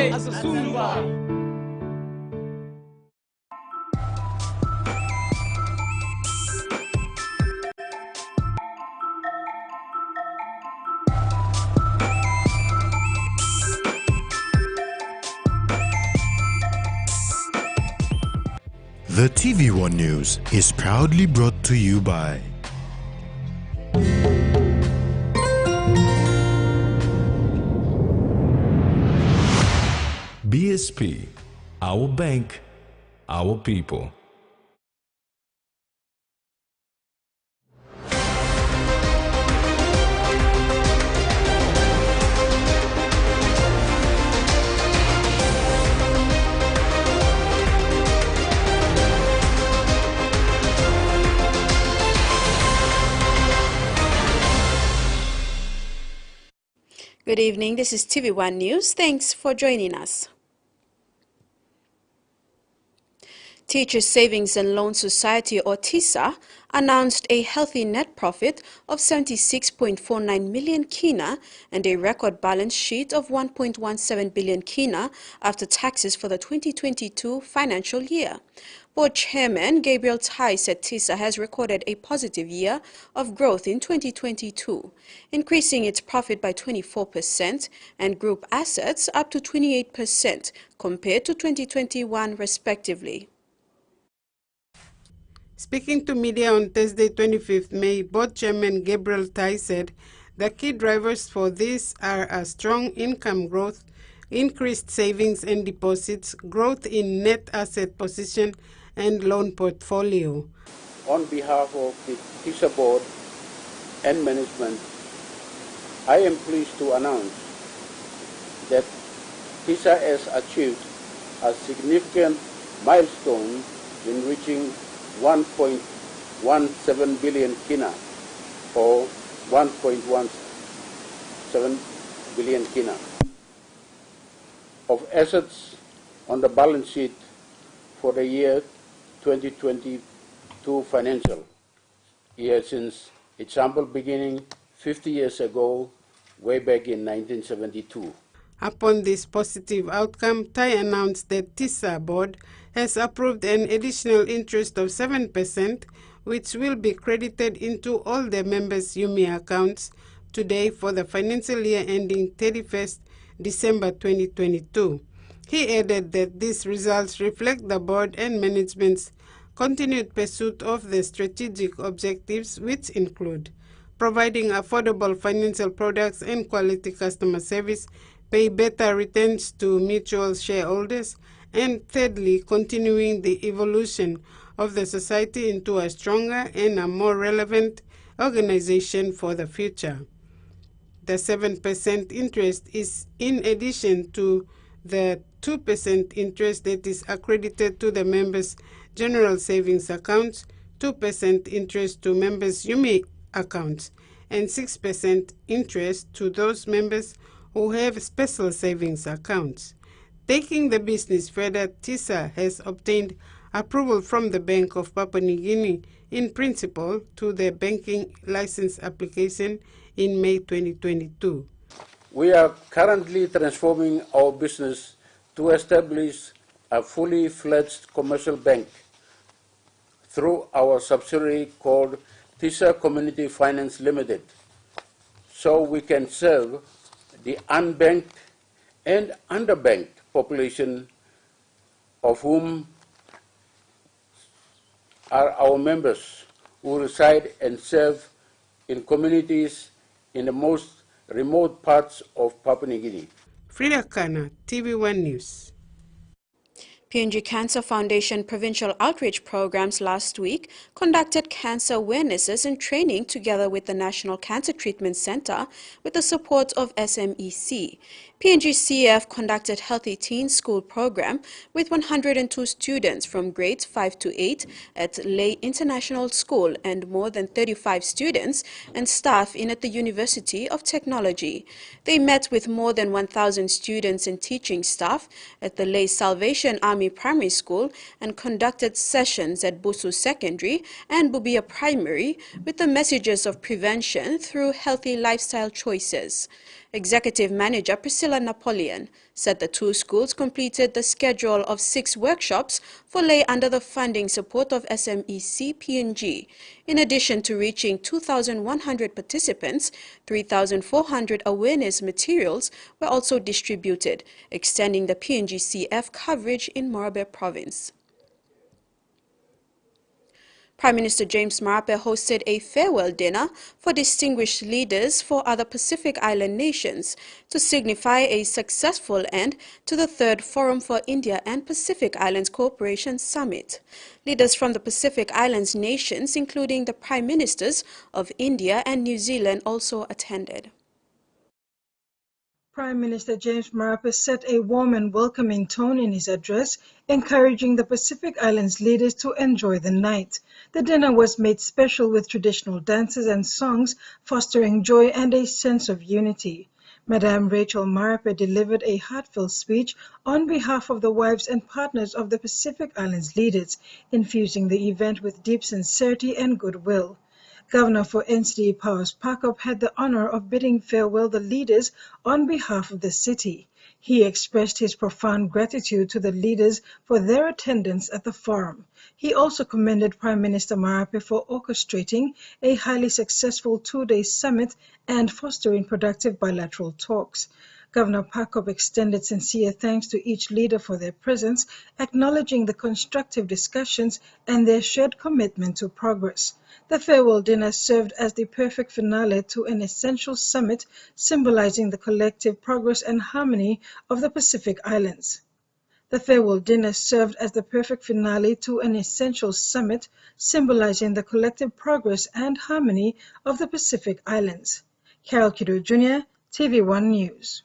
Ase Sumba. The TVWAN News is proudly brought to you by BSP, our bank, our people. Good evening, this is TVWAN News. Thanks for joining us. Teachers Savings and Loan Society, or TISA, announced a healthy net profit of 76.49 million kina and a record balance sheet of 1.17 billion kina after taxes for the 2022 financial year. Board Chairman Gabriel Tai said TISA has recorded a positive year of growth in 2022, increasing its profit by 24% and group assets up to 28% compared to 2021 respectively. Speaking to media on Thursday, 25th May, Board Chairman Gabriel Tai said the key drivers for this are a strong income growth, increased savings and deposits, growth in net asset position and loan portfolio. On behalf of the TISA Board and management, I am pleased to announce that TISA has achieved a significant milestone in reaching 1.17 billion kina, or 1.17 billion kina of assets on the balance sheet for the year 2022 financial year, since its humble beginning 50 years ago, way back in 1972. Upon this positive outcome, Tai announced that TISA Board has approved an additional interest of 7%, which will be credited into all the members' UMI accounts today for the financial year ending 31st December 2022. He added that these results reflect the board and management's continued pursuit of the strategic objectives, which include providing affordable financial products and quality customer service, pay better returns to mutual shareholders, and thirdly, continuing the evolution of the society into a stronger and a more relevant organization for the future. The 7% interest is in addition to the 2% interest that is accredited to the members' general savings accounts, 2% interest to members' UMI accounts, and 6% interest to those members who have special savings accounts. Taking the business further, TISA has obtained approval from the Bank of Papua New Guinea in principle to the banking license application in May 2022. We are currently transforming our business to establish a fully fledged commercial bank through our subsidiary called TISA Community Finance Limited, so we can serve the unbanked and underbanked population, of whom are our members who reside and serve in communities in the most remote parts of Papua New Guinea. Frida Kana, TVWAN News. PNG Cancer Foundation provincial outreach programs last week conducted cancer awarenesses and training together with the National Cancer Treatment Center with the support of SMEC. PNG CF conducted Healthy Teens School program with 102 students from grades 5 to 8 at Lay International School and more than 35 students and staff in at the University of Technology. They met with more than 1,000 students and teaching staff at the Lay Salvation Army Primary School and conducted sessions at Busu Secondary and Bubia Primary with the messages of prevention through healthy lifestyle choices. Executive Manager Priscilla Napoleon said the two schools completed the schedule of 6 workshops for lay under the funding support of SMEC PNG. In addition to reaching 2,100 participants, 3,400 awareness materials were also distributed, extending the PNG-CF coverage in Morobe Province. Prime Minister James Marape hosted a farewell dinner for distinguished leaders for other Pacific Island nations to signify a successful end to the third Forum for India and Pacific Islands Cooperation Summit. Leaders from the Pacific Islands nations, including the Prime Ministers of India and New Zealand, also attended. Prime Minister James Marape set a warm and welcoming tone in his address, encouraging the Pacific Islands leaders to enjoy the night. The dinner was made special with traditional dances and songs, fostering joy and a sense of unity. Madame Rachel Marape delivered a heartfelt speech on behalf of the wives and partners of the Pacific Islands leaders, infusing the event with deep sincerity and goodwill. Governor for NCD Powers Pakop had the honor of bidding farewell the leaders on behalf of the city. He expressed his profound gratitude to the leaders for their attendance at the forum. He also commended Prime Minister Marape for orchestrating a highly successful two-day summit and fostering productive bilateral talks. Governor Pakop extended sincere thanks to each leader for their presence, acknowledging the constructive discussions and their shared commitment to progress. The farewell dinner served as the perfect finale to an essential summit symbolizing the collective progress and harmony of the Pacific Islands. The farewell dinner served as the perfect finale to an essential summit symbolizing the collective progress and harmony of the Pacific Islands. Carol Kido Jr., TV1 News.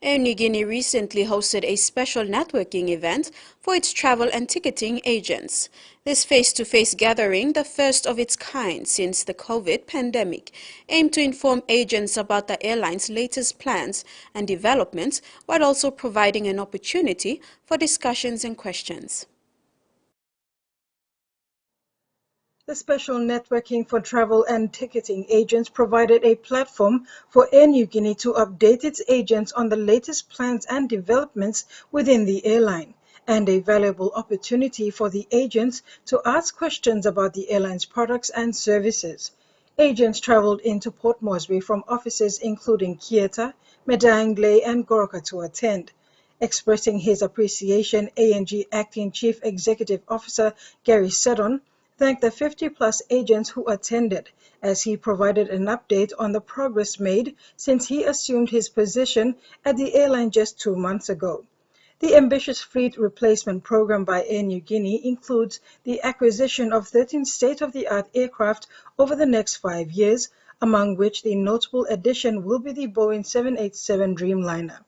Air New Guinea recently hosted a special networking event for its travel and ticketing agents. This face-to-face gathering, the first of its kind since the COVID pandemic, aimed to inform agents about the airline's latest plans and developments while also providing an opportunity for discussions and questions. The special networking for travel and ticketing agents provided a platform for Air New Guinea to update its agents on the latest plans and developments within the airline, and a valuable opportunity for the agents to ask questions about the airline's products and services. Agents traveled into Port Moresby from offices including Kieta, Medangle, and Goroka to attend. Expressing his appreciation, ANG Acting Chief Executive Officer Gary Seddon thanked the 50-plus agents who attended, as he provided an update on the progress made since he assumed his position at the airline just 2 months ago. The ambitious fleet replacement program by Air New Guinea includes the acquisition of 13 state-of-the-art aircraft over the next 5 years, among which the notable addition will be the Boeing 787 Dreamliner.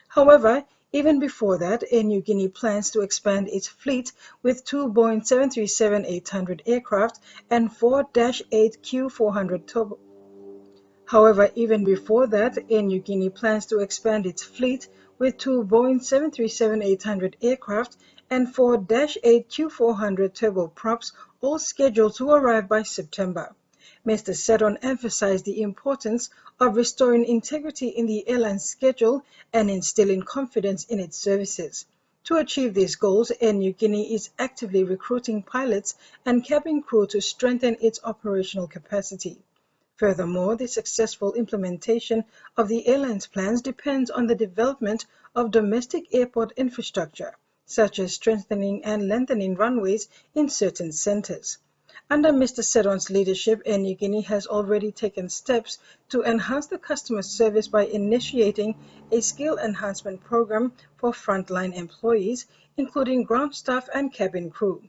However, even before that, Air New Guinea plans to expand its fleet with 2 Boeing 737-800 aircraft and 4 -8 Q400 turbo. However, even before that, Air New Guinea plans to expand its fleet with 2 Boeing 737-800 aircraft and 4 -8 Q400 turboprops, all scheduled to arrive by September. Mr. Seddon emphasized the importance of restoring integrity in the airline's schedule and instilling confidence in its services. To achieve these goals, Air New Guinea is actively recruiting pilots and cabin crew to strengthen its operational capacity. Furthermore, the successful implementation of the airline's plans depends on the development of domestic airport infrastructure, such as strengthening and lengthening runways in certain centers. Under Mr. Seddon's leadership, Air New Guinea has already taken steps to enhance the customer service by initiating a skill enhancement program for frontline employees, including ground staff and cabin crew.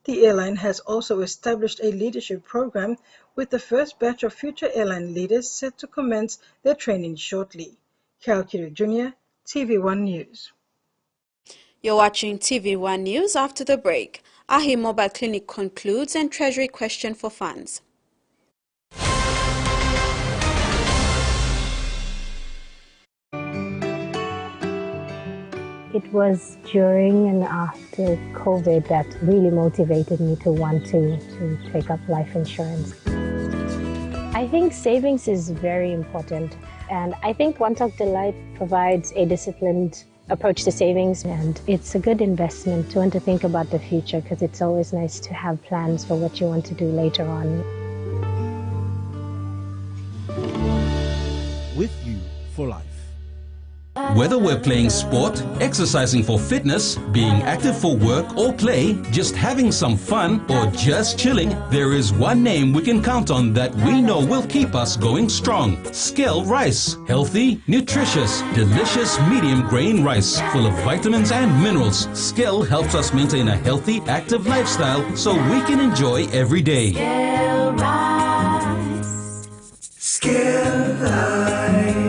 The airline has also established a leadership program with the first batch of future airline leaders set to commence their training shortly. Carol Kido Jr., TV1 News. You're watching TV1 News. After the break, Ahi Mobile Clinic concludes and Treasury question for funds. It was during and after COVID that really motivated me to want to take up life insurance. I think savings is very important. And I think One Talk Delight provides a disciplined approach to savings, and it's a good investment to want to think about the future, because it's always nice to have plans for what you want to do later on. With you for life. Whether we're playing sport, exercising for fitness, being active for work or play, just having some fun, or just chilling, there is one name we can count on that we know will keep us going strong. Skell Rice. Healthy, nutritious, delicious medium grain rice full of vitamins and minerals. Skell helps us maintain a healthy, active lifestyle so we can enjoy every day. Skell Rice. Skell Life.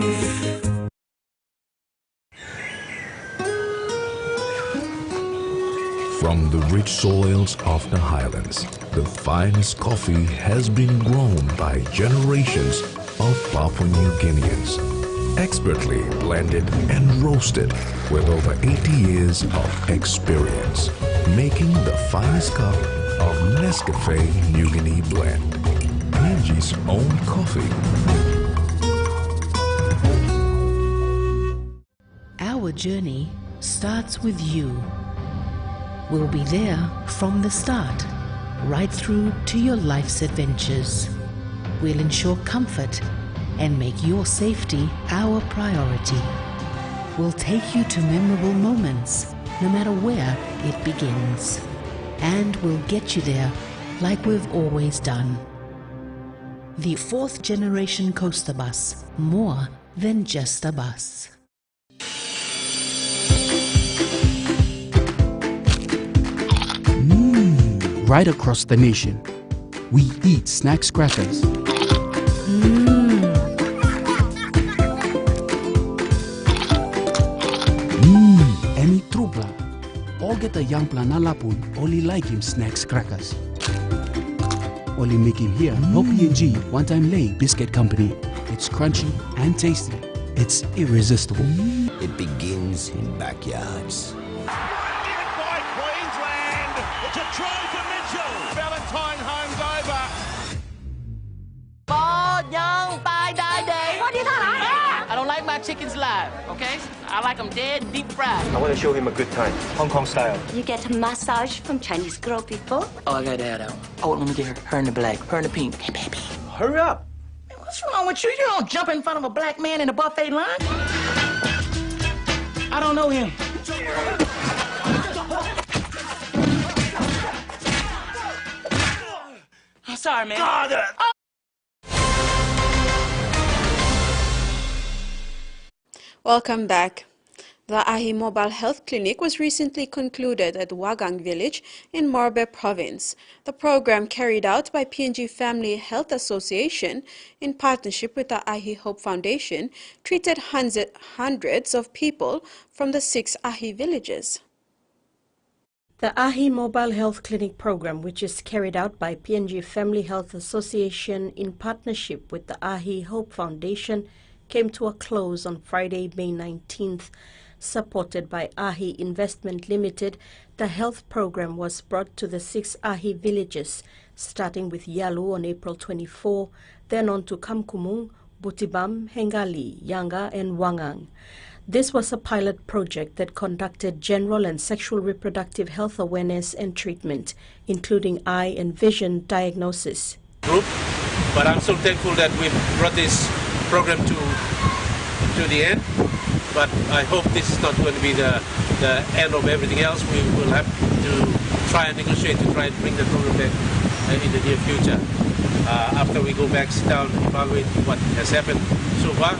From the rich soils of the highlands, the finest coffee has been grown by generations of Papua New Guineans, expertly blended and roasted with over 80 years of experience, making the finest cup of Nescafe New Guinea blend, PNG's own coffee. Our journey starts with you. We'll be there from the start, right through to your life's adventures. We'll ensure comfort and make your safety our priority. We'll take you to memorable moments, no matter where it begins. And we'll get you there like we've always done. The 4th generation coaster bus, more than just a bus. Right across the nation, we eat snacks crackers. Any trupla. All get a young planalapun, only like him snacks crackers. Only make him here, no PNG, one-time lay biscuit company. It's crunchy and tasty. It's irresistible. It begins in backyards. It's a try for Mitchell. Valentine home's over. I don't like my chickens live, okay? I like them dead, deep fried. I want to show him a good time, Hong Kong style. You get a massage from Chinese girl people? Oh, I got that out. Oh, let me get her in the black, her in the pink. Hey, baby. Hurry up. Man, what's wrong with you? You don't jump in front of a black man in the buffet line. I don't know him. I'm sorry, man. Welcome back. The Ahi Mobile Health Clinic was recently concluded at Wagang Village in Morbe Province. The program, carried out by PNG Family Health Association in partnership with the Ahi Hope Foundation, treated hundreds of people from the 6 Ahi villages. The Ahi Mobile Health Clinic program, which is carried out by PNG Family Health Association in partnership with the Ahi Hope Foundation, came to a close on Friday, May 19th. Supported by Ahi Investment Limited, the health program was brought to the 6 Ahi villages, starting with Yalu on April 24, then on to Kamkumung, Butibam, Hengali, Yanga and Wangang. This was a pilot project that conducted general and sexual reproductive health awareness and treatment, including eye and vision diagnosis. Group, but I'm so thankful that we've brought this program to the end. But I hope this is not going to be the end of everything else. We will have to try and negotiate to try and bring the program back in the near future. After we go back, sit down, evaluate what has happened so far.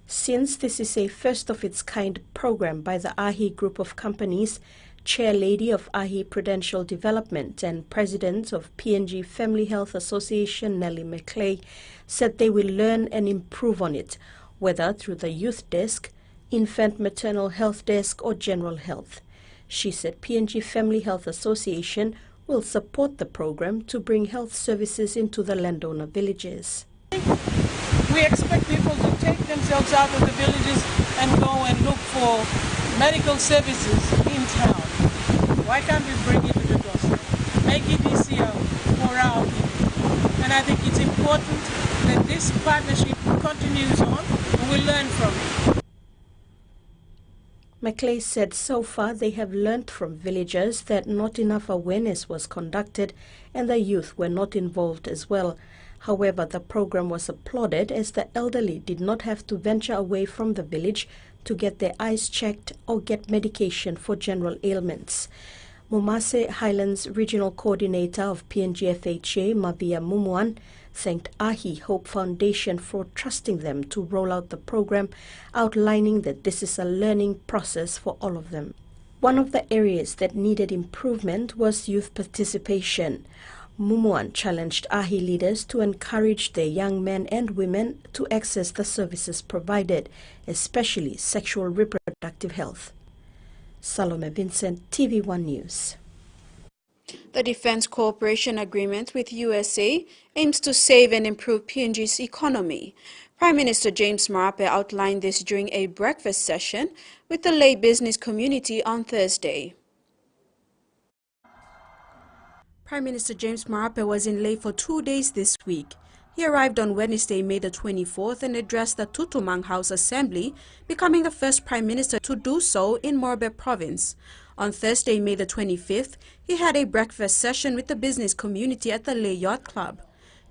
Since this is a first-of-its-kind program by the Ahi Group of Companies, Chair Lady of Ahi Prudential Development and President of PNG Family Health Association, Nellie McClay, said they will learn and improve on it, whether through the Youth Desk, Infant Maternal Health Desk or General Health. She said PNG Family Health Association will support the program to bring health services into the landowner villages. We expect people to take themselves out of the villages and go and look for medical services in town. Why can't we bring it to the doorstep? Make it easier for our people. And I think it's important that this partnership continues on and we learn from it. McClay said so far they have learned from villagers that not enough awareness was conducted and the youth were not involved as well. However, the program was applauded as the elderly did not have to venture away from the village to get their eyes checked or get medication for general ailments. Mumase Highlands Regional Coordinator of PNG FHA, Mavia Mumuan, thanked Ahi Hope Foundation for trusting them to roll out the program, outlining that this is a learning process for all of them. One of the areas that needed improvement was youth participation. Mumuan challenged Ahi leaders to encourage their young men and women to access the services provided, especially sexual reproductive health. Salome Vincent, TV1 News. The Defense Cooperation Agreement with USA aims to save and improve PNG's economy. Prime Minister James Marape outlined this during a breakfast session with the lay business community on Thursday. Prime Minister James Marape was in Ley for 2 days this week. He arrived on Wednesday, May the 24th, and addressed the Tutumang House Assembly, becoming the first Prime Minister to do so in Morobe Province. On Thursday, May the 25th, he had a breakfast session with the business community at the Ley Yacht Club.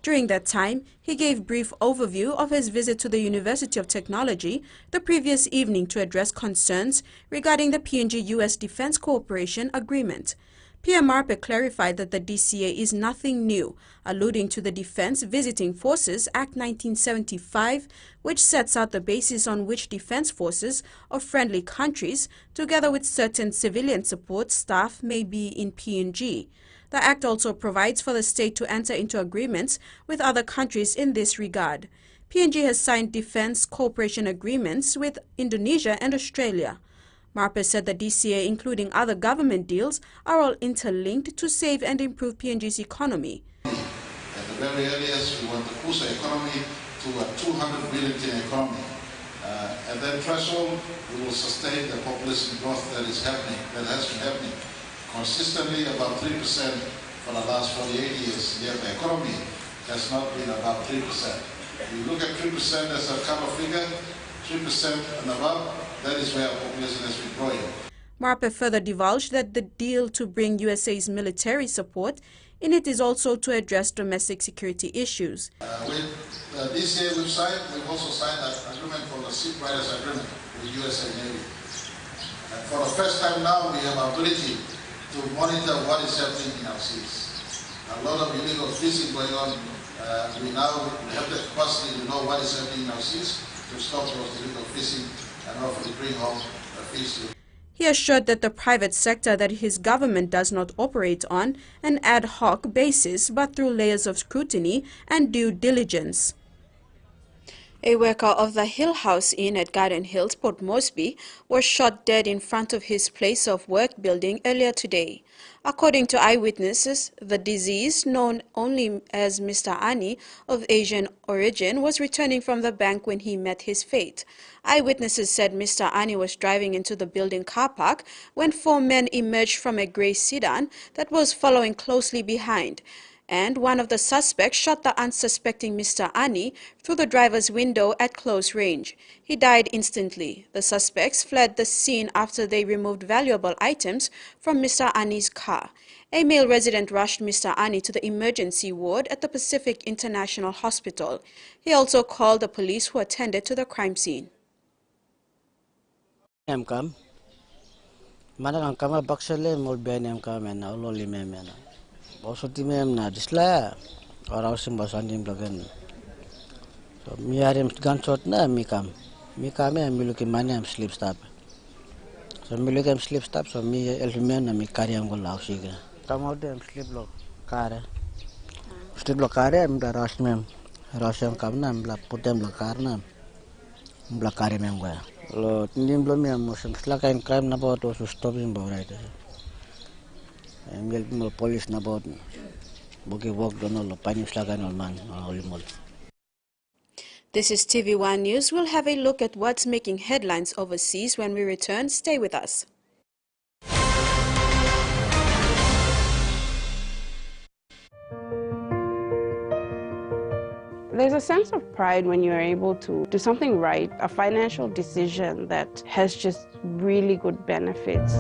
During that time, he gave brief overview of his visit to the University of Technology the previous evening to address concerns regarding the PNG-US Defense Cooperation Agreement. PM Marape clarified that the DCA is nothing new, alluding to the Defense Visiting Forces Act 1975, which sets out the basis on which defense forces of friendly countries, together with certain civilian support staff, may be in PNG. The Act also provides for the state to enter into agreements with other countries in this regard. PNG has signed defense cooperation agreements with Indonesia and Australia. Marape said the DCA, including other government deals, are all interlinked to save and improve PNG's economy. At the very earliest, we want to push the economy to a 200 billion economy. At that threshold, we will sustain the population growth that has been happening consistently about 3% for the last 48 years. Yet the economy has not been about 3%. We look at 3% as a cover figure, 3% and above. That is where our population has been growing. Marape further divulged that the deal to bring USA's military support in it is also to address domestic security issues. With the DCA website, we've also signed an agreement for the Ship Riders Agreement with USA Navy. And for the first time now, we have ability to monitor what is happening in our seas. A lot of illegal fishing going on. We now have the capacity to know what is happening in our seas to stop those illegal fishing and hopefully bring home a fish. He assured that the private sector that his government does not operate on an ad hoc basis but through layers of scrutiny and due diligence. A worker of the Hill House Inn at Garden Hills, Port Moresby, was shot dead in front of his place of work building earlier today. According to eyewitnesses, the deceased, known only as Mr. Ani, of Asian origin, was returning from the bank when he met his fate. Eyewitnesses said Mr. Ani was driving into the building car park when 4 men emerged from a grey sedan that was following closely behind, and one of the suspects shot the unsuspecting Mr. Ani through the driver's window at close range. He died instantly. The suspects fled the scene after they removed valuable items from Mr. Ani's car. A male resident rushed Mr. Ani to the emergency ward at the Pacific International Hospital. He also called the police who attended to the crime scene. Bosoti mem na disla orang sim basandim lagan. So mi arim gunshot na mikam miluki maniam slip stop. So miluki slip stop so mi elmen na mi kariam go lausiga. Tamo dem slip lo kare. Slip lo kare am da rush mem. Rusham kam na bla putem lo kar na. Bla kare mem go. Lo tindim lo mi am mosam slakain crime na bo to stop him bo right. Police na about buki work dono lo pani slagan man olimol. This is TV1 News. We'll have a look at what's making headlines overseas when we return. Stay with us. There's a sense of pride when you're able to do something right, a financial decision that has just really good benefits.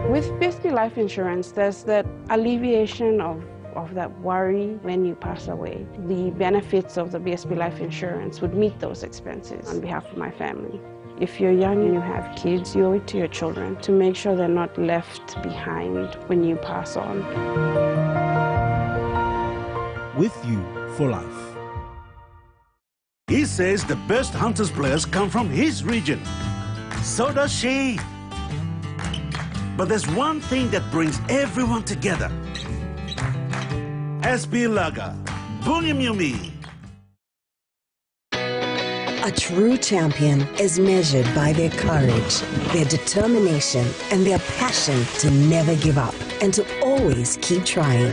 With BSP Life Insurance, there's that alleviation of that worry when you pass away. The benefits of the BSP Life Insurance would meet those expenses on behalf of my family. If you're young and you have kids, you owe it to your children to make sure they're not left behind when you pass on. With you for life. He says the best Hunters players come from his region. So does she. But there's one thing that brings everyone together. SP Lager, Bunyamyumi. A true champion is measured by their courage, their determination, and their passion to never give up and to always keep trying.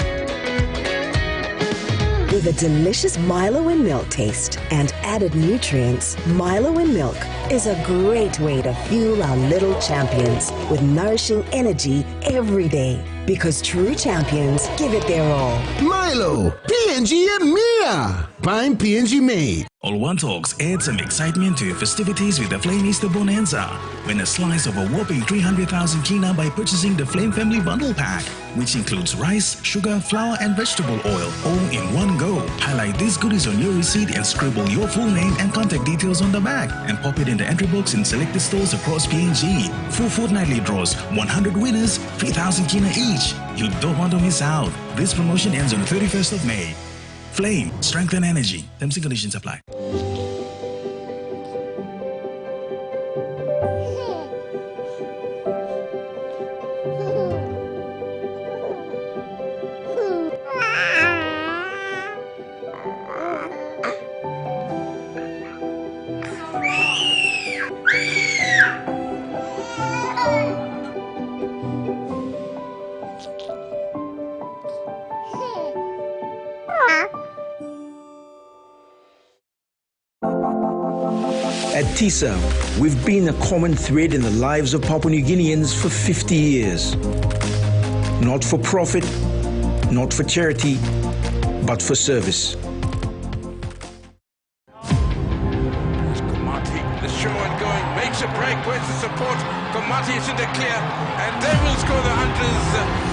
With a delicious Milo in milk taste and added nutrients, Milo in milk is a great way to fuel our little champions with nourishing energy every day. Because true champions give it their all. Milo, PNG and Mia. Prime PNG made. All One Talks adds some excitement to your festivities with the Flame Easter Bonanza. Win a slice of a whopping 300,000 kina by purchasing the Flame Family Bundle Pack, which includes rice, sugar, flour and vegetable oil, all in one go. Highlight these goodies on your receipt and scribble your full name and contact details on the back and pop it in the entry box in selected stores across PNG. 4 fortnightly draws, 100 winners, 3,000 kina each. You don't want to miss out. This promotion ends on the 31st of May. Flame, strength and energy. Terms and conditions apply. At TISA, we've been a common thread in the lives of Papua New Guineans for 50 years. Not for profit, not for charity, but for service. Komati, the show and going, makes a break, where's the support? Komati is in the clear, and they will score the Hunters.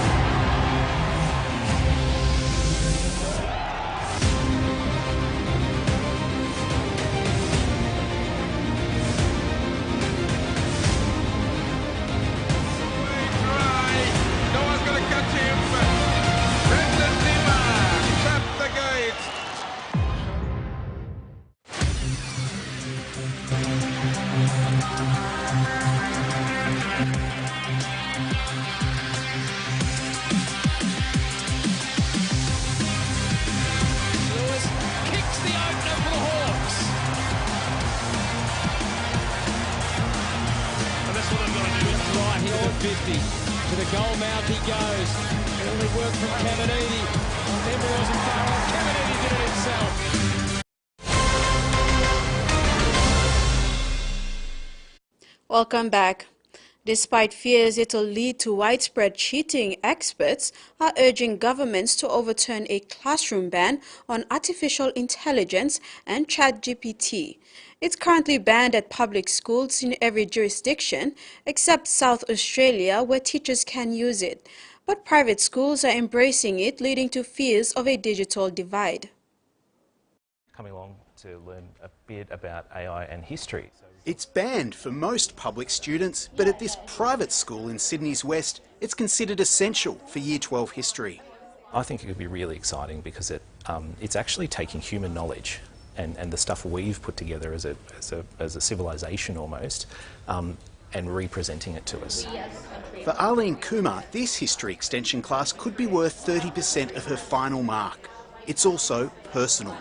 To the goal mouth he goes. Early work from Caminiti. Never wasn't far off. Caminiti did it himself. Welcome back. Despite fears it'll lead to widespread cheating, experts are urging governments to overturn a classroom ban on artificial intelligence and ChatGPT. It's currently banned at public schools in every jurisdiction except South Australia, where teachers can use it. But private schools are embracing it, leading to fears of a digital divide. Coming along to learn a bit about AI and history. It's banned for most public students, but at this private school in Sydney's West, it's considered essential for Year 12 history. I think it could be really exciting because it's actually taking human knowledge and the stuff we've put together as a civilization almost, and representing it to us. For Arlene Kumar, this history extension class could be worth 30% of her final mark. It's also personal.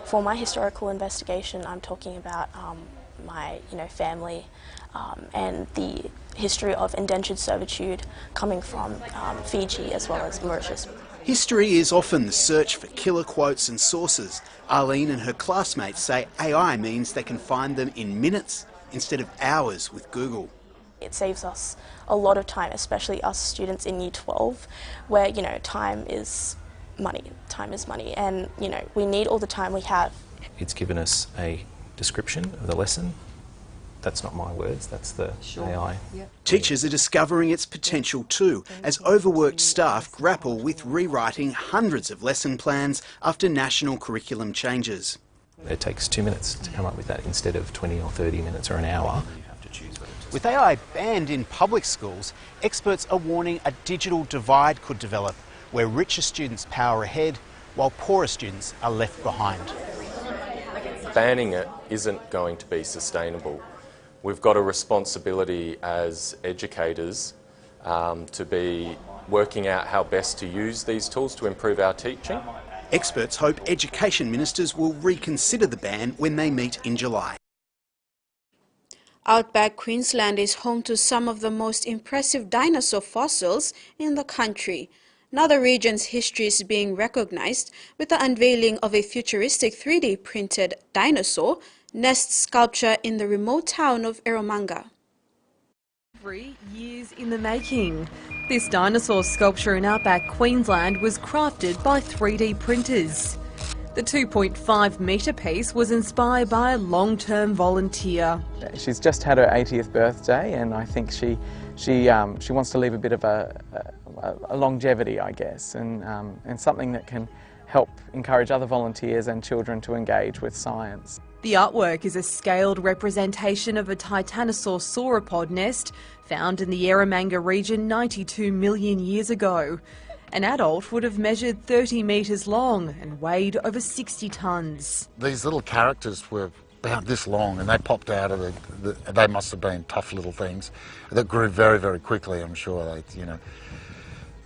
For my historical investigation, I'm talking about my family and the history of indentured servitude coming from Fiji as well as Mauritius. History is often the search for killer quotes and sources. Arlene and her classmates say AI means they can find them in minutes instead of hours with Google. It saves us a lot of time, especially us students in Year 12, where time is money. Time is money, and you know, we need all the time we have. It's given us a description of the lesson. That's not my words, that's the AI. Yep. Teachers are discovering its potential too, as overworked staff grapple with rewriting hundreds of lesson plans after national curriculum changes. It takes 2 minutes to come up with that instead of 20 or 30 minutes or an hour. With AI banned in public schools, experts are warning a digital divide could develop, where richer students power ahead while poorer students are left behind. Banning it isn't going to be sustainable. We've got a responsibility as educators to be working out how best to use these tools to improve our teaching. Experts hope education ministers will reconsider the ban when they meet in July. Outback Queensland is home to some of the most impressive dinosaur fossils in the country. Now the region's history is being recognized with the unveiling of a futuristic 3D printed dinosaur nest sculpture in the remote town of Eromanga. 3 years in the making. This dinosaur sculpture in Outback Queensland was crafted by 3D printers. The 2.5 metre piece was inspired by a long-term volunteer. She's just had her 80th birthday, and I think she wants to leave a bit of a longevity, I guess, and something that can help encourage other volunteers and children to engage with science. The artwork is a scaled representation of a titanosaur sauropod nest found in the Eromanga region 92 million years ago. An adult would have measured 30 metres long and weighed over 60 tonnes. These little characters were about this long, and they popped out of they must have been tough little things that grew very, very quickly. I'm sure they,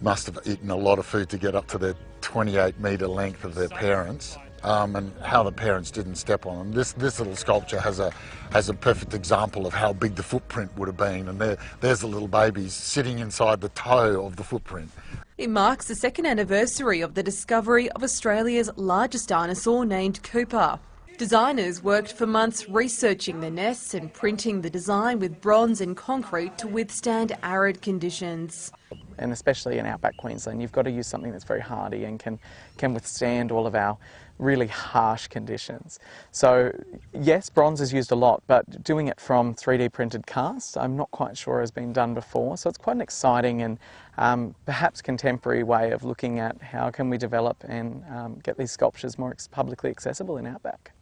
must have eaten a lot of food to get up to their 28-metre length of their parents, and how the parents didn't step on them. This little sculpture has a perfect example of how big the footprint would have been, and there's the little babies sitting inside the toe of the footprint. It marks the second anniversary of the discovery of Australia's largest dinosaur named Cooper. Designers worked for months researching the nests and printing the design with bronze and concrete to withstand arid conditions. And especially in Outback Queensland, you've got to use something that's very hardy and can withstand all of our really harsh conditions. So yes, bronze is used a lot, but doing it from 3D printed cast, I'm not quite sure has been done before. So it's quite an exciting and perhaps contemporary way of looking at how can we develop and get these sculptures more publicly accessible in Outback.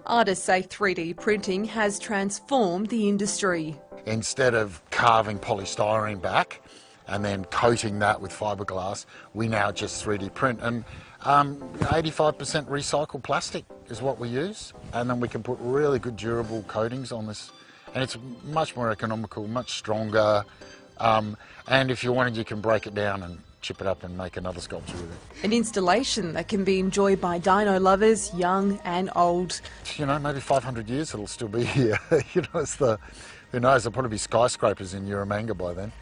Artists say 3D printing has transformed the industry. Instead of carving polystyrene back and then coating that with fiberglass, we now just 3D print, and 85% recycled plastic is what we use, and then we can put really good durable coatings on this, and it's much more economical, much stronger, and if you wanted you can break it down and chip it up and make another sculpture with it. An installation that can be enjoyed by dino lovers, young and old. Maybe 500 years it'll still be here. Who knows, there'll probably be skyscrapers in Eromanga by then.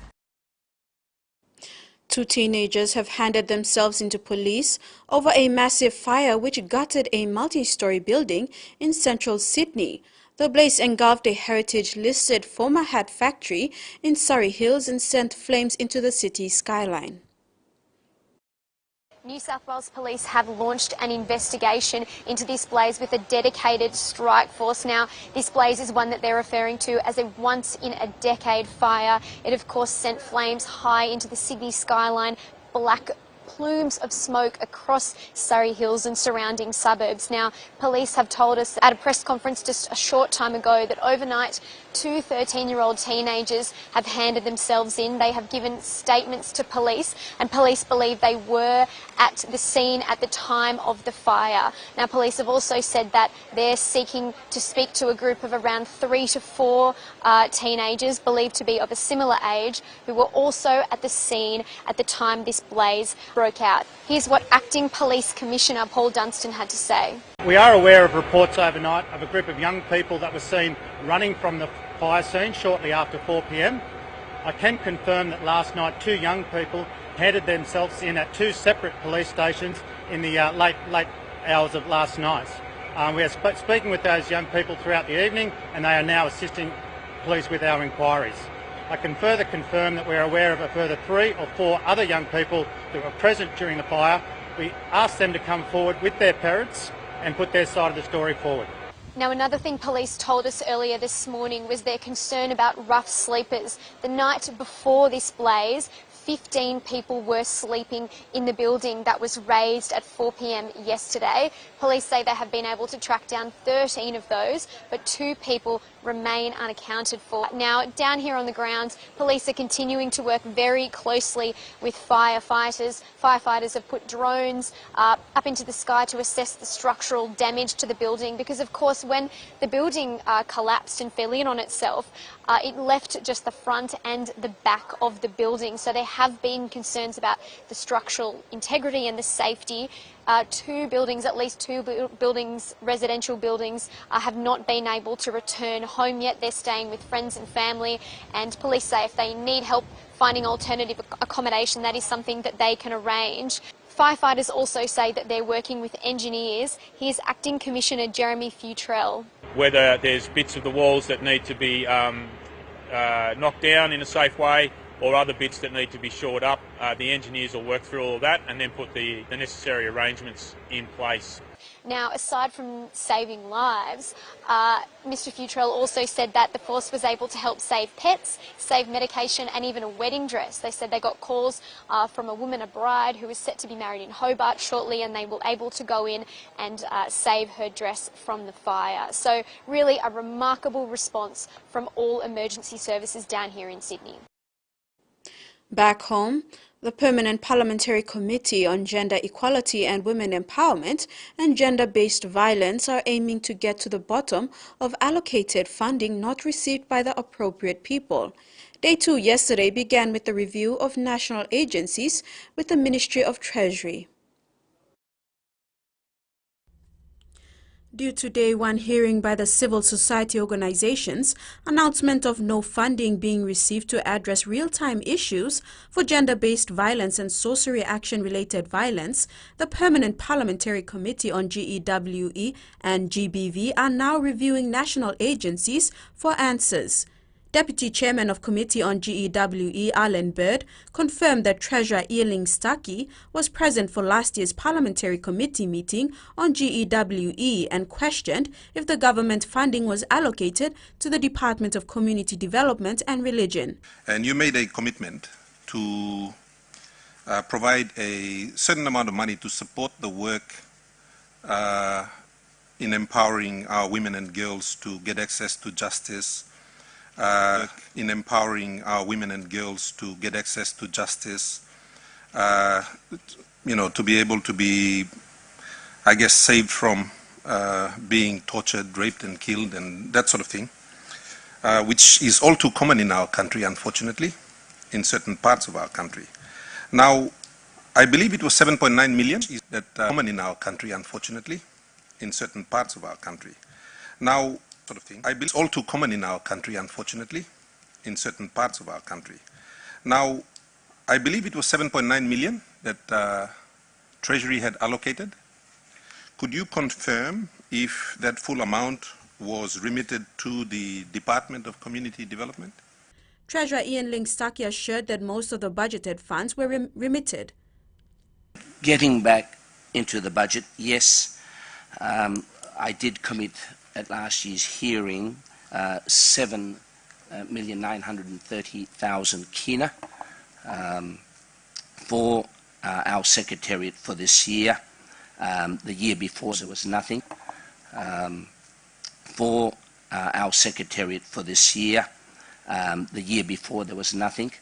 2 teenagers have handed themselves into police over a massive fire which gutted a multi-story building in central Sydney. The blaze engulfed a heritage-listed former hat factory in Surrey Hills and sent flames into the city's skyline. New South Wales Police have launched an investigation into this blaze with a dedicated strike force. Now, this blaze is one that they're referring to as a once-in-a-decade fire. It, of course, sent flames high into the Sydney skyline, black plumes of smoke across Surrey Hills and surrounding suburbs. Now, police have told us at a press conference just a short time ago that overnight 2 13-year-old teenagers have handed themselves in. They have given statements to police, and police believe they were at the scene at the time of the fire. Now, police have also said that they're seeking to speak to a group of around 3 to 4 teenagers believed to be of a similar age who were also at the scene at the time this blaze broke out. Here's what Acting Police Commissioner Paul Dunstan had to say. We are aware of reports overnight of a group of young people that were seen running from the fire scene shortly after 4 p.m. I can confirm that last night 2 young people handed themselves in at 2 separate police stations in the late hours of last night. We are speaking with those young people throughout the evening, and they are now assisting police with our inquiries. I can further confirm that we are aware of a further 3 or 4 other young people that were present during the fire We asked them to come forward with their parents and put their side of the story forward. Now, another thing police told us earlier this morning was their concern about rough sleepers. The night before this blaze, 15 people were sleeping in the building that was razed at 4 p.m. yesterday. Police say they have been able to track down 13 of those, but 2 people remain unaccounted for. Now, down here on the ground, police are continuing to work very closely with firefighters. Firefighters have put drones up into the sky to assess the structural damage to the building because, of course, when the building collapsed and fell in on itself, it left just the front and the back of the building. So there have been concerns about the structural integrity and the safety. 2 buildings, at least 2 buildings, residential buildings, have not been able to return home yet. They're staying with friends and family, and police say if they need help finding alternative accommodation, that is something that they can arrange. Firefighters also say that they're working with engineers. Here's Acting Commissioner Jeremy Futrell. Whether there's bits of the walls that need to be knocked down in a safe way or other bits that need to be shored up, the engineers will work through all of that and then put the necessary arrangements in place. Now, aside from saving lives, Mr Futrell also said that the force was able to help save pets, save medication and even a wedding dress. They said they got calls from a woman, a bride, who was set to be married in Hobart shortly, and they were able to go in and save her dress from the fire. So really a remarkable response from all emergency services down here in Sydney. Back home, the Permanent Parliamentary Committee on Gender Equality and Women Empowerment and Gender-Based Violence are aiming to get to the bottom of allocated funding not received by the appropriate people. Day 2 yesterday began with the review of national agencies with the Ministry of Treasury. Due to Day 1 hearing by the civil society organizations, announcement of no funding being received to address real-time issues for gender-based violence and sorcery action-related violence, the Permanent Parliamentary Committee on GEWE and GBV are now reviewing national agencies for answers. Deputy Chairman of Committee on GEWE, Alan Bird, confirmed that Treasurer Earling Stuckey was present for last year's Parliamentary Committee meeting on GEWE and questioned if the government funding was allocated to the Department of Community Development and Religion. And you made a commitment to provide a certain amount of money to support the work in empowering our women and girls to get access to justice, in empowering our women and girls to get access to justice, to be able to be, I guess, saved from being tortured, raped and killed and that sort of thing, which is all too common in our country, unfortunately, in certain parts of our country. Now, I believe it was 7.9 million that common in our country, unfortunately, in certain parts of our country. Now, sort of thing. I believe it's all too common in our country, unfortunately, in certain parts of our country. Now, I believe it was 7.9 million that Treasury had allocated. Could you confirm if that full amount was remitted to the Department of Community Development? Treasurer Earling Stuckey assured that most of the budgeted funds were remitted. Getting back into the budget, yes, I did commit at last year's hearing 7,930,000 kina for our secretariat for this year. The year before there was nothing. For our secretariat for this year. The year before there was nothing.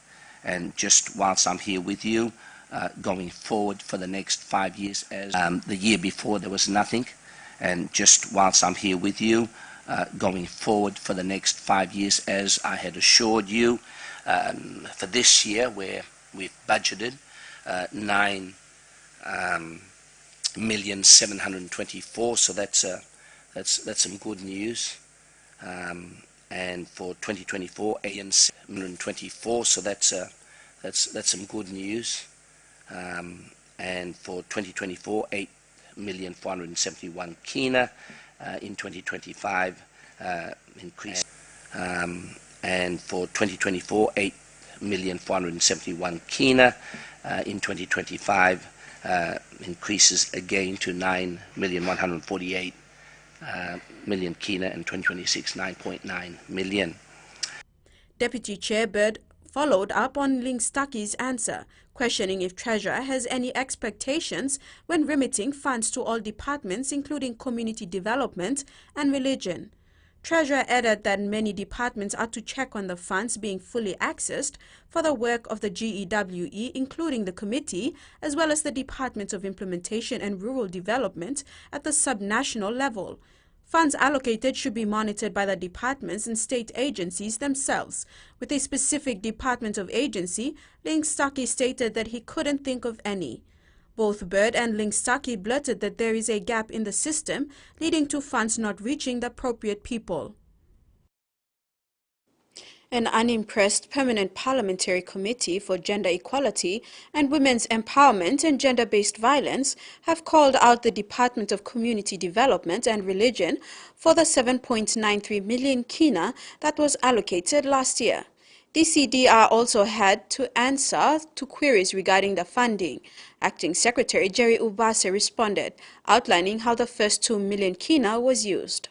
And just whilst I'm here with you, going forward for the next 5 years, as the year before there was nothing. And just whilst I'm here with you, going forward for the next 5 years, as I had assured you, for this year where we've budgeted 9,724,000, so that's some good news. And for 2024, 8,724,000, so that's some good news. And for 2024, 8,471,000 kina. In 2025, increase. And for 2024, 8,471,000 kina. in 2025 increases again to 9,148,000 kina, and 2026 9.9 million. Deputy Chair Bird followed up on Lingstaki's answer, questioning if Treasurer has any expectations when remitting funds to all departments, including community development and religion. Treasurer added that many departments are to check on the funds being fully accessed for the work of the GEWE, including the committee, as well as the Department of Implementation and Rural Development at the subnational level. Funds allocated should be monitored by the departments and state agencies themselves. With a specific department of agency, Lingstaki stated that he couldn't think of any. Both Bird and Lingstaki blurted that there is a gap in the system, leading to funds not reaching the appropriate people. An unimpressed Permanent Parliamentary Committee for Gender Equality and Women's Empowerment and Gender-Based Violence have called out the Department of Community Development and Religion for the 7.93 million kina that was allocated last year. DCDR also had to answer to queries regarding the funding. Acting Secretary Jerry Ubase responded, outlining how the first 2 million kina was used.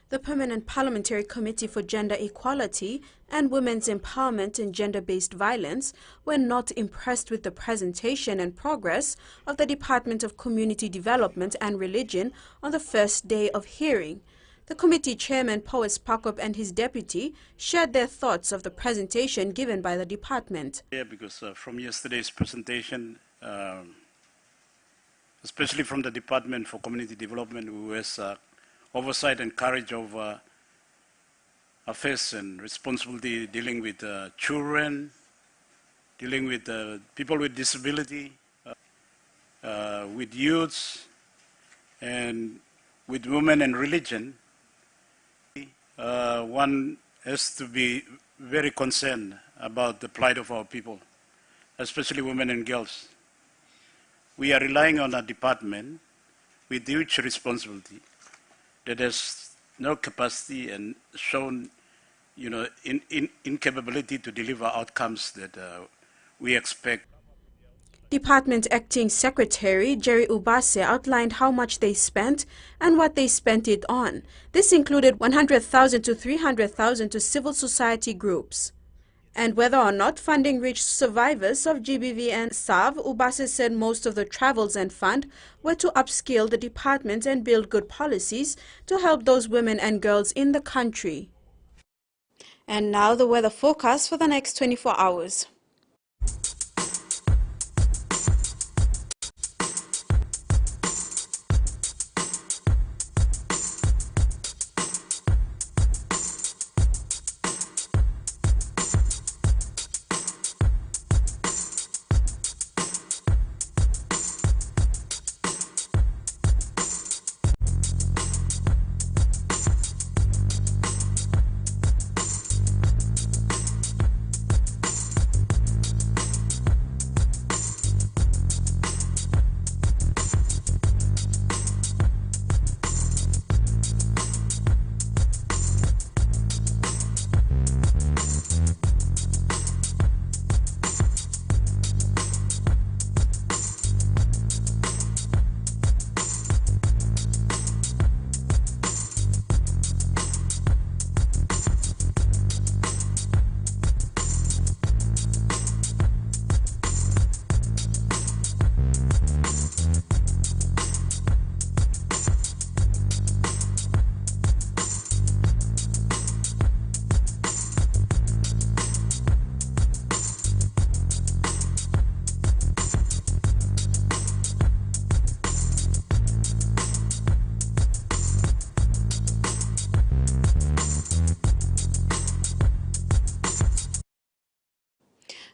The Permanent Parliamentary Committee for Gender Equality and Women's Empowerment and Gender-Based Violence were not impressed with the presentation and progress of the Department of Community Development and Religion on the first day of hearing. The committee chairman, Powes Pakop, and his deputy shared their thoughts of the presentation given by the department. Yeah, because from yesterday's presentation, especially from the Department for Community Development, who has oversight and courage of affairs and responsibility dealing with children, dealing with people with disability, with youths, and with women and religion. One has to be very concerned about the plight of our people, especially women and girls. We are relying on a department with huge responsibility that has no capacity and shown, incapability to deliver outcomes that we expect. Department Acting Secretary Jerry Ubase outlined how much they spent and what they spent it on. This included 100,000 to 300,000 to civil society groups. And whether or not funding reached survivors of GBV and SAV, Ubase said most of the travels and fund were to upskill the department and build good policies to help those women and girls in the country. And now the weather forecast for the next 24 hours.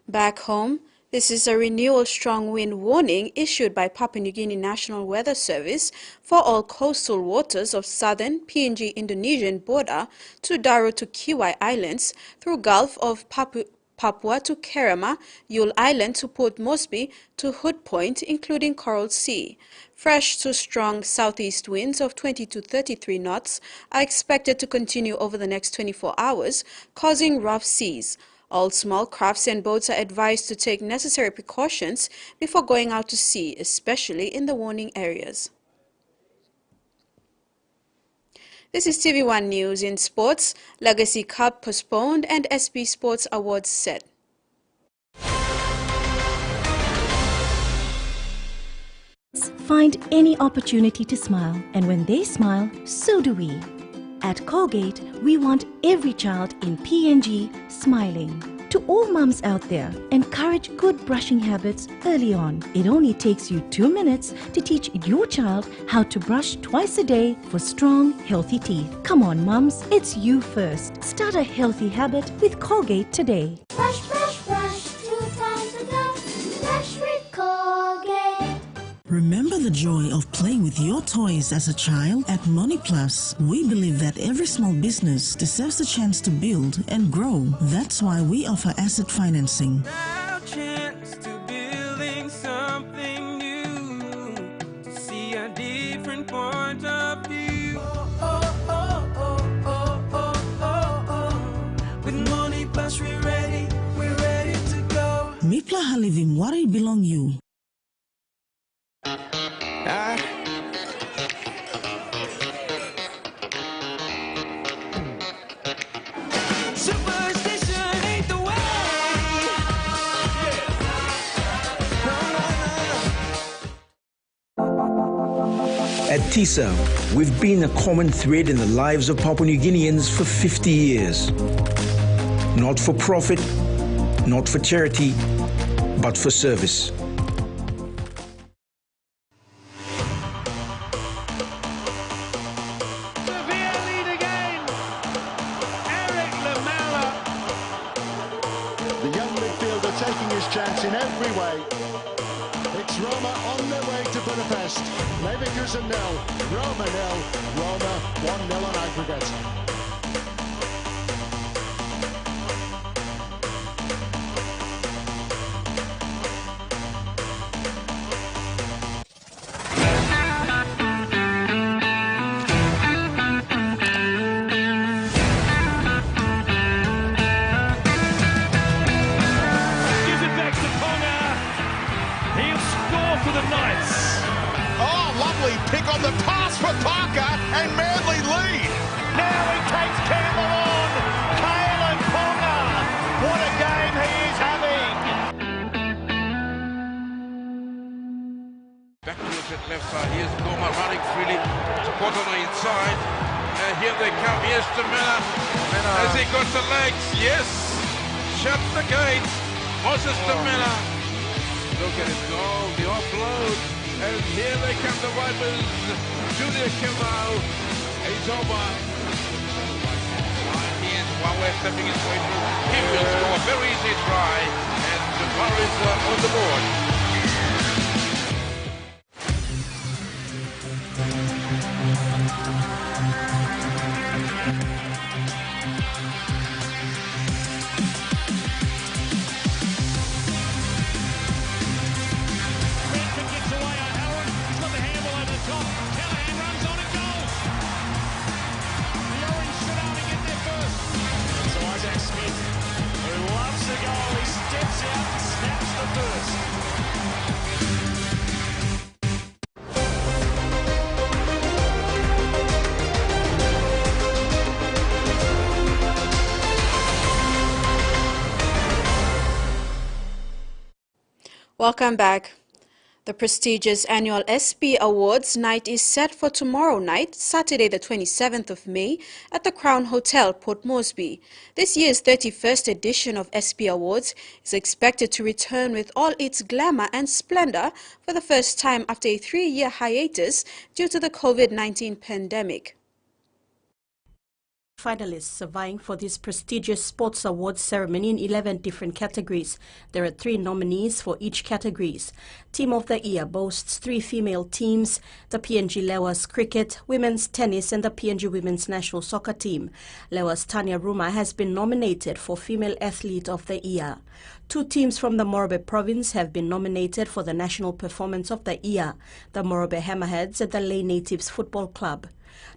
Back home, this is a renewal strong wind warning issued by Papua New Guinea National Weather Service for all coastal waters of southern PNG Indonesian border to Daru to Kiwai Islands through Gulf of Papua to Kerama, Yule Island to Port Moresby to Hood Point, including Coral Sea. Fresh to strong southeast winds of 20 to 33 knots are expected to continue over the next 24 hours, causing rough seas. All small crafts and boats are advised to take necessary precautions before going out to sea, especially in the warning areas. This is TVWAN News. In sports, Legacy Cup postponed and SP Sports Awards set. Find any opportunity to smile, and when they smile, so do we. At Colgate, we want every child in PNG smiling. To all mums out there, encourage good brushing habits early on. It only takes you 2 minutes to teach your child how to brush twice a day for strong, healthy teeth. Come on, mums, it's you first. Start a healthy habit with Colgate today. Brush, brush, brush, 2 times a day. Brush with Colgate. Remember the joy of playing with your toys as a child? At Money Plus, we believe that every small business deserves a chance to build and grow. That's why we offer asset financing. Our chance to building something new, to see a different point of view. With Money Plus, we're ready to go. Mipla halivim wari belong you. Superstition ain't the way. At TISA, we've been a common thread in the lives of Papua New Guineans for 50 years. Not for profit, not for charity, but for service. The young midfielder taking his chance in every way. It's Roma on their way to Budapest. Leverkusen 0, Roma 0, Roma 1-0 on aggregate. For the Knights. Oh, lovely pick on the pass for Parker and Manly lead. Now he takes Campbell on. Kalen Ponga. What a game he is having. Back towards that left side. Here's Goma running freely. Support on the inside. Here they come. Here's to Miller. Has he got the legs? Yes. Shut the gate. Moses to Miller. Look at it go, the offload, and here they come, the Vipers. Junior Kimau, he's over. Here's Wawe stepping his way through. He will score, very easy try, and the bar is on the board. Welcome back. The prestigious annual SP Awards night is set for tomorrow night, Saturday the 27th of May, at the Crown Hotel, Port Moresby. This year's 31st edition of SP Awards is expected to return with all its glamour and splendor for the first time after a 3-year hiatus due to the COVID-19 pandemic. Finalists are vying for this prestigious sports awards ceremony in 11 different categories. There are 3 nominees for each categories. Team of the Year boasts 3 female teams, the PNG Lewas Cricket, Women's Tennis and the PNG Women's National Soccer Team. Lewas Tanya Ruma has been nominated for Female Athlete of the Year. 2 teams from the Morobe province have been nominated for the National Performance of the Year, the Morobe Hammerheads and the Lay Natives Football Club.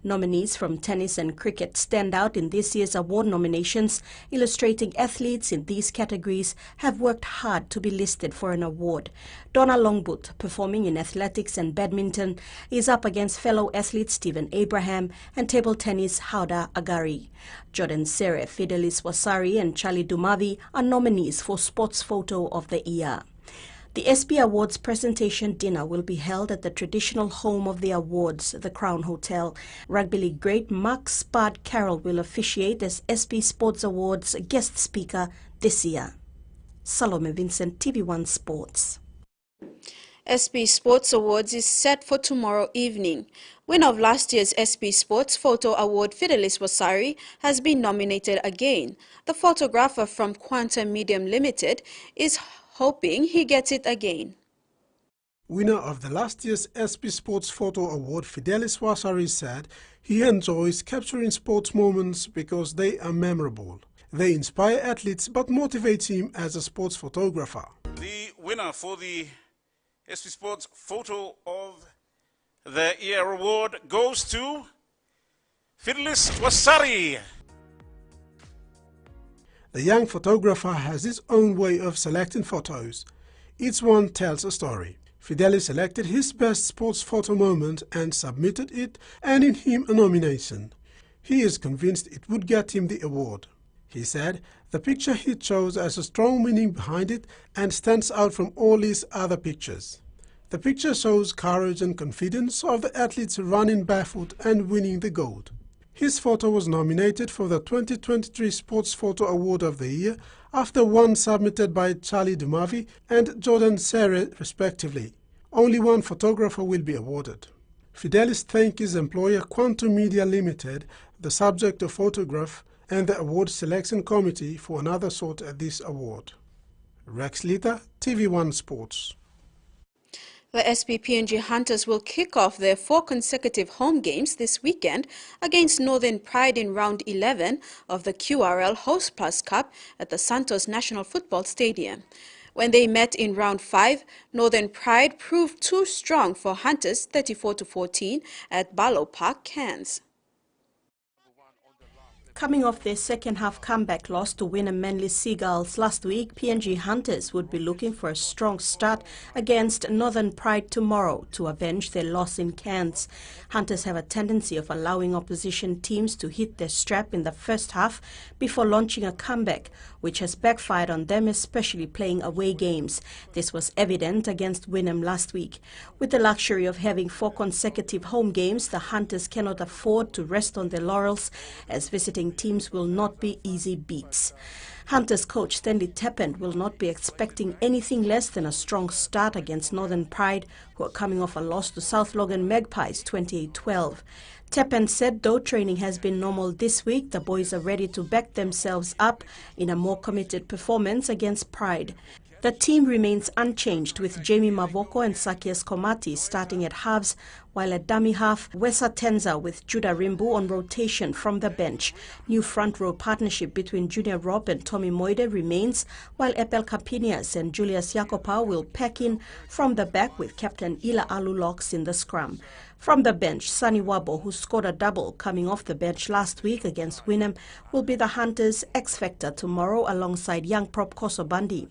Nominees from tennis and cricket stand out in this year's award nominations, illustrating athletes in these categories have worked hard to be listed for an award. Donna Longboot, performing in athletics and badminton, is up against fellow athletes Stephen Abraham and table tennis Hauda Agari. Jordan Sere, Fidelis Wasari and Charlie Dumavi are nominees for Sports Photo of the Year. The SP Awards presentation dinner will be held at the traditional home of the awards, the Crown Hotel. Rugby league great Mark Spud Carroll will officiate as SP Sports Awards guest speaker this year. Salome Vincent, TV1 Sports. SP Sports Awards is set for tomorrow evening. Winner of last year's SP Sports Photo Award, Fidelis Wasari, has been nominated again. The photographer from Quantum Medium Limited is hoping he gets it again. Winner of the last year's SP Sports Photo Award, Fidelis Wasari, said he enjoys capturing sports moments because they are memorable. They inspire athletes but motivate him as a sports photographer. The winner for the SP Sports Photo of the Year award goes to Fidelis Wasari. The young photographer has his own way of selecting photos. Each one tells a story. Fidelis selected his best sports photo moment and submitted it, earning him a nomination. He is convinced it would get him the award. He said the picture he chose has a strong meaning behind it and stands out from all his other pictures. The picture shows courage and confidence of the athletes running barefoot and winning the gold. His photo was nominated for the 2023 Sports Photo Award of the Year after one submitted by Charlie Dumavi and Jordan Sere respectively. Only one photographer will be awarded. Fidelis thanked his employer Quantum Media Limited, the subject of photograph, and the award selection committee for another shot at this award. Rex Lita, TV1 Sports. The SP PNG Hunters will kick off their 4 consecutive home games this weekend against Northern Pride in round 11 of the QRL Host Plus Cup at the Santos National Football Stadium. When they met in round 5, Northern Pride proved too strong for Hunters 34-14 at Barlow Park, Cairns. Coming off their second-half comeback loss to Wynnum Manly Seagulls last week, PNG Hunters would be looking for a strong start against Northern Pride tomorrow to avenge their loss in Cairns. Hunters have a tendency of allowing opposition teams to hit their strap in the first half before launching a comeback, which has backfired on them, especially playing away games. This was evident against Wynnum last week. With the luxury of having 4 consecutive home games, the Hunters cannot afford to rest on their laurels, as visiting teams will not be easy beats. Hunters coach Stanley Teppent will not be expecting anything less than a strong start against Northern Pride, who are coming off a loss to South Logan Magpies 28-12. Teppent said though training has been normal this week, the boys are ready to back themselves up in a more committed performance against Pride. The team remains unchanged, with Jamie Mavoko and Sakias Komati starting at halves, while at dummy half, Wesa Tenza with Judah Rimbu on rotation from the bench. New front row partnership between Junior Rob and Tommy Moide remains, while Epel Capinias and Julius Jacopa will pack in from the back with Captain Ila Alulocks in the scrum. From the bench, Sunny Wabo, who scored a double coming off the bench last week against Wynnum, will be the Hunters' X-Factor tomorrow alongside young prop Kosobandi.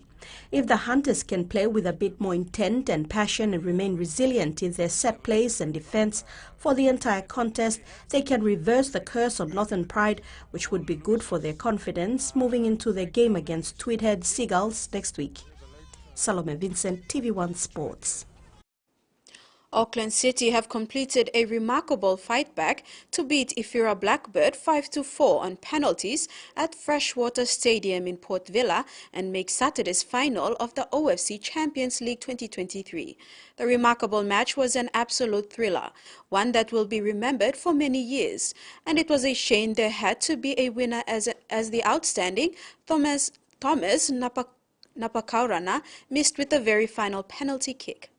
If the Hunters can play with a bit more intent and passion and remain resilient in their set plays and defense for the entire contest, they can reverse the curse of Northern Pride, which would be good for their confidence moving into their game against Tweedhead Seagulls next week. Salome Vincent, TV1 Sports. Auckland City have completed a remarkable fight back to beat Ifira Blackbird 5-4 on penalties at Freshwater Stadium in Port Vila and make Saturday's final of the OFC Champions League 2023. The remarkable match was an absolute thriller, one that will be remembered for many years, and it was a shame there had to be a winner as the outstanding Thomas Napakaurana missed with the very final penalty kick.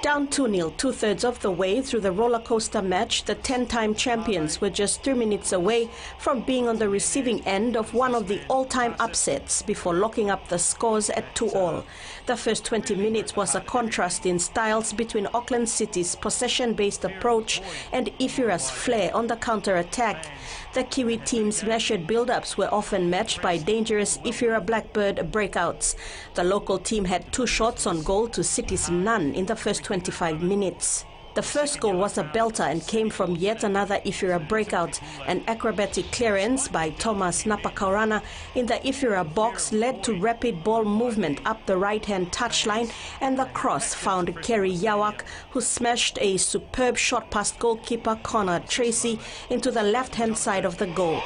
Down 2-0, two-thirds of the way through the roller coaster match, the 10-time champions were just 3 minutes away from being on the receiving end of one of the all-time upsets before locking up the scores at 2-2. The first 20 minutes was a contrast in styles between Auckland City's possession-based approach and Ifira's flair on the counter-attack. The Kiwi team's measured build-ups were often matched by dangerous Ifira Blackbird breakouts. The local team had 2 shots on goal to City's none in the first 25 minutes. The first goal was a belter and came from yet another Ifira breakout. An acrobatic clearance by Thomas Napakaurana in the Ifira box led to rapid ball movement up the right-hand touchline, and the cross found Kerry Yawak, who smashed a superb shot past goalkeeper Connor Tracy into the left-hand side of the goal.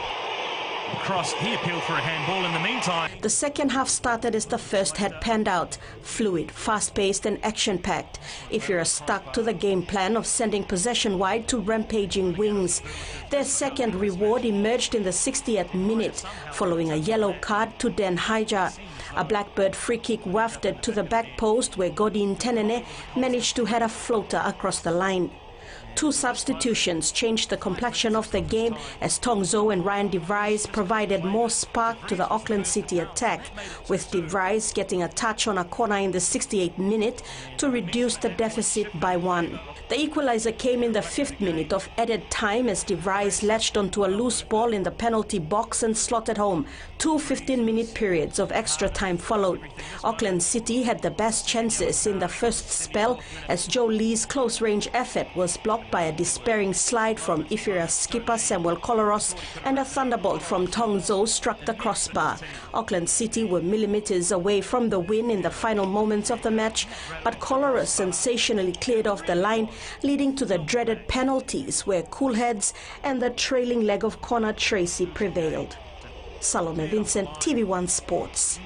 Cross, he appealed for a handball in the meantime. The second half started as the first had panned out. Fluid, fast-paced and action-packed. Ifira stuck to the game plan of sending possession wide to rampaging wings. Their second reward emerged in the 60th minute, following a yellow card to Den Haija. A Blackbird free kick wafted to the back post where Godin Tenene managed to head a floater across the line. 2 substitutions changed the complexion of the game as Tong Zo and Ryan de Vries provided more spark to the Auckland City attack, with de Vries getting a touch on a corner in the 68th minute to reduce the deficit by 1. The equaliser came in the 5th minute of added time as de Vries latched onto a loose ball in the penalty box and slotted home. 2 15-minute periods of extra time followed. Auckland City had the best chances in the first spell as Joe Lee's close-range effort was blocked by a despairing slide from Ifira skipper Samuel Coloros, and a thunderbolt from Tong Zo struck the crossbar. Auckland City were millimetres away from the win in the final moments of the match, but Coloros sensationally cleared off the line, leading to the dreaded penalties where Coolheads and the trailing leg of Connor Tracy prevailed. Salome Vincent, TV1 Sports.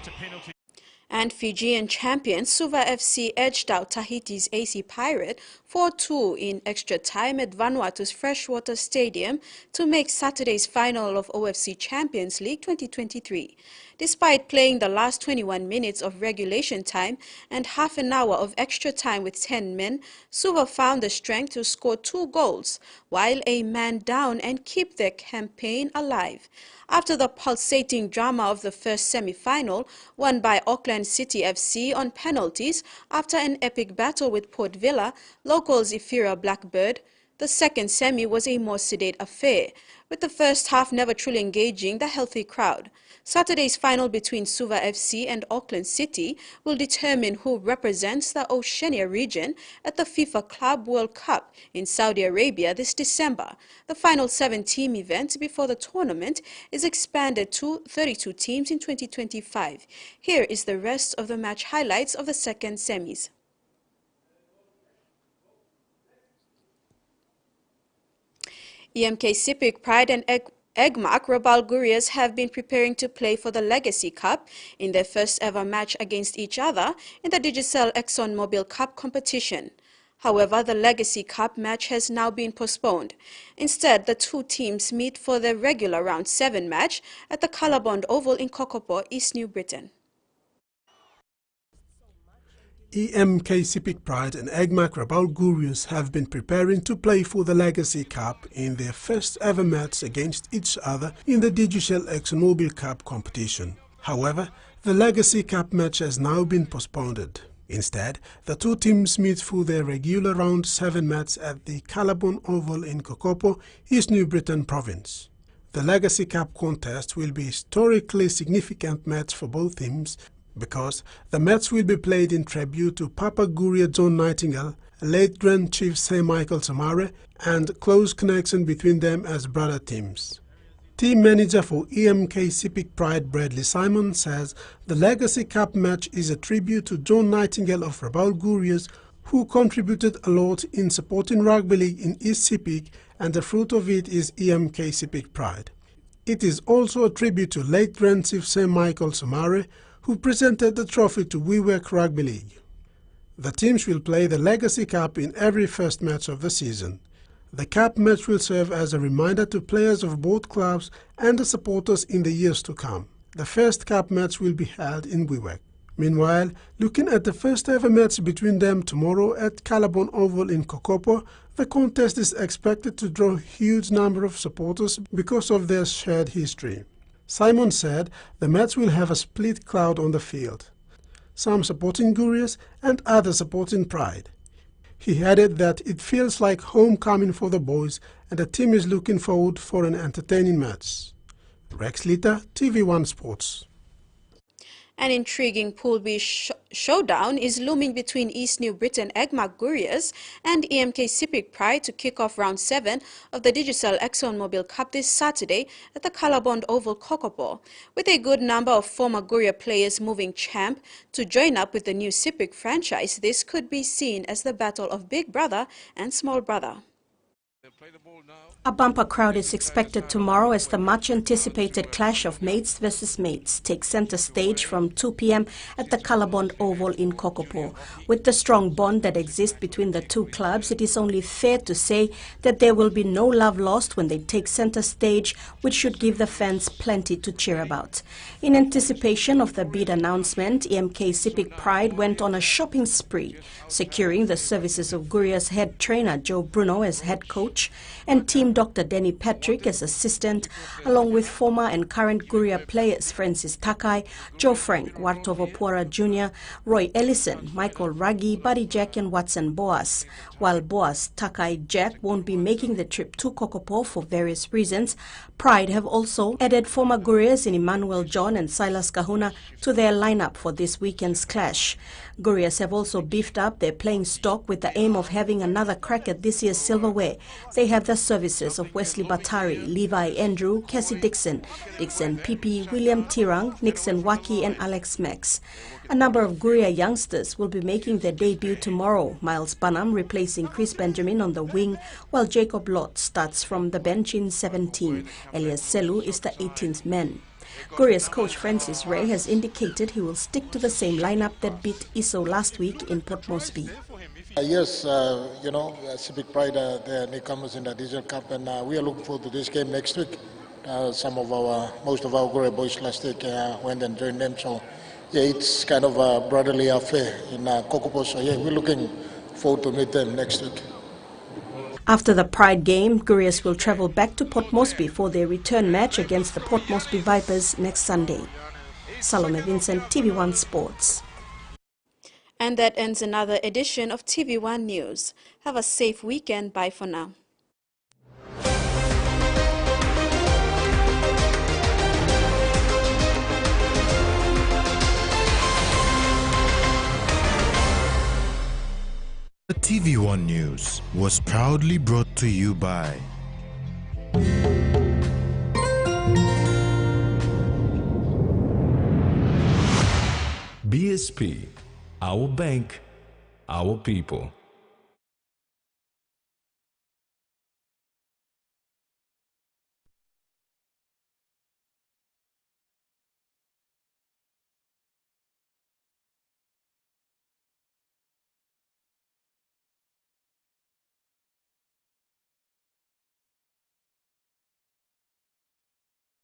And Fijian champions Suva FC edged out Tahiti's AC Pirate 4-2 in extra time at Vanuatu's Freshwater Stadium to make Saturday's final of OFC Champions League 2023. Despite playing the last 21 minutes of regulation time and half an hour of extra time with 10 men, Suva found the strength to score 2 goals while a man down and keep their campaign alive. After the pulsating drama of the first semi-final, won by Auckland City FC on penalties after an epic battle with Port Villa, locals Ifira Blackbird, the second semi was a more sedate affair, with the first half never truly engaging the healthy crowd. Saturday's final between Suva FC and Auckland City will determine who represents the Oceania region at the FIFA Club World Cup in Saudi Arabia this December. The final 7-team event before the tournament is expanded to 32 teams in 2025. Here is the rest of the match highlights of the second semis. EMK Sipik Pride and Egmark Rabal Gurias have been preparing to play for the Legacy Cup in their first ever match against each other in the Digicel ExxonMobil Cup competition. However, the Legacy Cup match has now been postponed. Instead, the 2 teams meet for their regular Round 7 match at the Callabond Oval in Kokopo, East New Britain. EMK Sipik Pride and Egmark Rabal Gurias have been preparing to play for the Legacy Cup in their first ever match against each other in the Digicel ExxonMobil Cup competition. However, the Legacy Cup match has now been postponed. Instead, the 2 teams meet for their regular Round 7 match at the Callabond Oval in Kokopo, East New Britain Province. The Legacy Cup contest will be a historically significant match for both teams because the match will be played in tribute to Papa Guria John Nightingale, late Grand Chief Sir Michael Samare, and close connection between them as brother teams. Team manager for EMK Sipik Pride Bradley Simon says the Legacy Cup match is a tribute to John Nightingale of Rabal Gurias, who contributed a lot in supporting rugby league in East Sipik, and the fruit of it is EMK Sipik Pride. It is also a tribute to late Grand Chief Sir Michael Samare, who presented the trophy to WeWork Rugby League. The teams will play the Legacy Cup in every first match of the season. The Cup match will serve as a reminder to players of both clubs and the supporters in the years to come. The first Cup match will be held in WeWork. Meanwhile, looking at the first ever match between them tomorrow at Calabon Oval in Kokopo, the contest is expected to draw a huge number of supporters because of their shared history. Simon said the match will have a split crowd on the field, some supporting Gurias and others supporting Pride. He added that it feels like homecoming for the boys and the team is looking forward for an entertaining match. Rex Lita, TV1 Sports. An intriguing Pool B showdown is looming between East New Britain Egmac Gurias and EMK Sepik Pride to kick off round 7 of the Digicel ExxonMobil Cup this Saturday at the Calabond Oval Kokopo, with a good number of former Guria players moving champ to join up with the new Sepik franchise. This could be seen as the battle of big brother and small brother. A bumper crowd is expected tomorrow as the much-anticipated clash of mates versus mates takes center stage from 2 p.m. at the Calabond Oval in Kokopo. With the strong bond that exists between the two clubs, it is only fair to say that there will be no love lost when they take center stage, which should give the fans plenty to cheer about. In anticipation of the bid announcement, EMK Sepik Pride went on a shopping spree, securing the services of Guria's head trainer Joe Bruno as head coach and team Dr. Denny Patrick as assistant, along with former and current Guria players Francis Takai, Joe Frank, Wartovo Puara Jr., Roy Ellison, Michael Ruggie, Buddy Jack and Watson Boas. While Boas, Takai, Jack won't be making the trip to Kokopo for various reasons, Pride have also added former Gurias in Emmanuel John and Silas Kahuna to their lineup for this weekend's clash. Gurias have also beefed up their playing stock with the aim of having another crack at this year's silverware. They have the services of Wesley Batari, Levi Andrew, Cassie Dixon, Dixon Pipi, William Tirang, Nixon Waki and Alex Max. A number of Guria youngsters will be making their debut tomorrow. Miles Banham replacing Chris Benjamin on the wing, while Jacob Lott starts from the bench in 17. Elias Selu is the 18th man. Guria's coach Francis Ray has indicated he will stick to the same lineup that beat ISO last week in Port Moresby. Yes, Sepik Pride, they're newcomers in the Diesel Cup, and we are looking forward to this game next week. Most of our Guria boys last week went and joined them, so yeah, it's kind of a brotherly affair in Kokopo. So yeah, we're looking forward to meet them next week. After the Pride game, Gurias will travel back to Port Moresby for their return match against the Port Moresby Vipers next Sunday. Salome Vincent, TV1 Sports. And that ends another edition of TV1 News. Have a safe weekend. Bye for now. The TV1 News was proudly brought to you by BSP, our bank, our people.